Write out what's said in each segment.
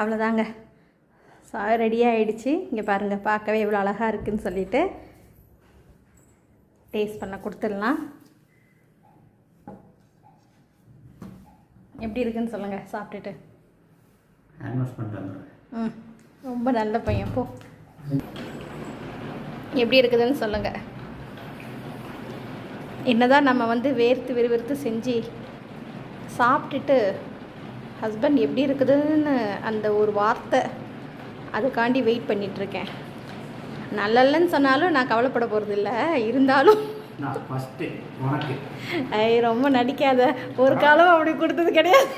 அவ்வளோதாங்க. ரெடியாக ஆகிடுச்சு. இங்கே பாருங்கள், பார்க்கவே இவ்வளோ அழகாக இருக்குதுன்னு சொல்லிட்டு டேஸ்ட் பண்ண கொடுத்துடலாம். எப்படி இருக்குன்னு சொல்லுங்கள் சாப்பிட்டுட்டு. ரொம்ப நல்ல பையன். போ, எப்படி இருக்குதுன்னு சொல்லுங்கள். என்னதான் நம்ம வந்து வேர்த்து விறுவிறுத்து செஞ்சு சாப்பிட்டுட்டு ஹஸ்பண்ட் எப்படி இருக்குதுன்னு அந்த ஒரு வார்த்தை அதுக்காண்டி வெயிட் பண்ணிகிட்ருக்கேன். நல்லலன்னு சொன்னாலும் நான் கவலைப்பட போகிறது இல்லை. இருந்தாலும் ரொம்ப நடிக்காத. ஒரு காலம் அப்படி கொடுத்தது கிடையாது.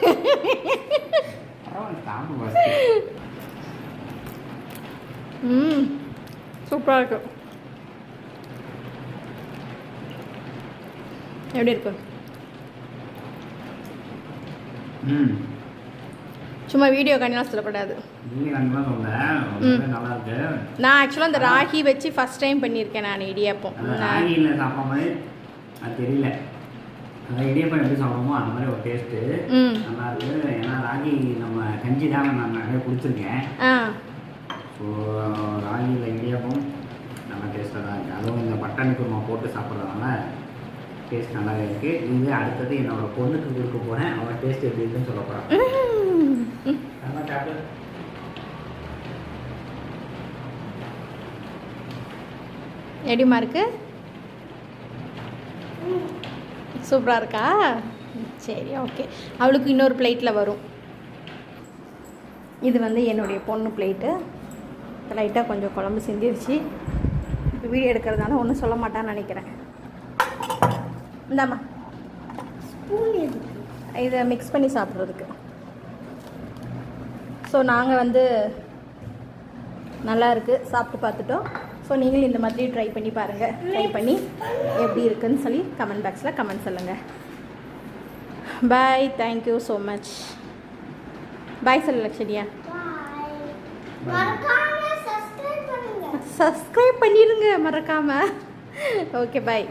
சூப்பராக இருக்கும். எப்படி இருக்கு? சும்மா வீடியோ கண்டிப்பாக சொல்லக்கூடாது. நான் ஆக்சுவலாக அந்த ராகி வச்சு ஃபஸ்ட் டைம் பண்ணியிருக்கேன் நான் இடியாப்பம். அது தெரியல, அந்த இடியாப்பம் எப்படி சாப்பிடுமோ அந்த மாதிரி ஒரு டேஸ்ட்டு நல்லா இருக்குது. ஏன்னா ராகி நம்ம கஞ்சி தான் நான் நிறைய குடிச்சிருக்கேன். ஸோ ராகியில் இடியாப்பம் நல்லா டேஸ்ட்டாக தான் இருக்குது. அதுவும் இந்த பட்டாணி குருமா போட்டு சாப்பிட்றதுனால டேஸ்ட் நல்லாவே இருக்குது. இது அடுத்தது என்னோடய பொண்ணுக்கு கொடுக்க போகிறேன். அவன் டேஸ்ட் எப்படி இருக்குன்னு சொல்ல போகிறான். நல்லா சாப்பிட்டு எப்படிமா இருக்கு? சூப்பராக இருக்கா? சரி, ஓகே. அவளுக்கு இன்னொரு பிளேட்டில் வரும். இது வந்து என்னுடைய பொண்ணு பிளேட்டு. லைட்டாக கொஞ்சம் குழம்பு சிந்திருச்சு. இப்போ வீடியோ எடுக்கிறதுனால ஒன்றும் சொல்ல மாட்டான்னு நினைக்கிறேன். இந்தாம்மா ஸ்பூன் எதுக்கு? இதை மிக்ஸ் பண்ணி சாப்பிட்றதுக்கு. ஸோ நாங்கள் வந்து நல்லா இருக்குது, சாப்பிட்டு பார்த்துட்டோம். ஸோ நீங்களும் இந்த மாதிரி ட்ரை பண்ணி பாருங்கள். ட்ரை பண்ணி எப்படி இருக்குன்னு சொல்லி கமெண்ட் பாக்ஸில் கமெண்ட் சொல்லுங்கள். பாய், தேங்க்யூ ஸோ மச். பாய் சொல்லு லக்ஷனியா. சப்ஸ்கிரைப் பண்ணிடுங்க மறக்காமல். ஓகே, பாய்.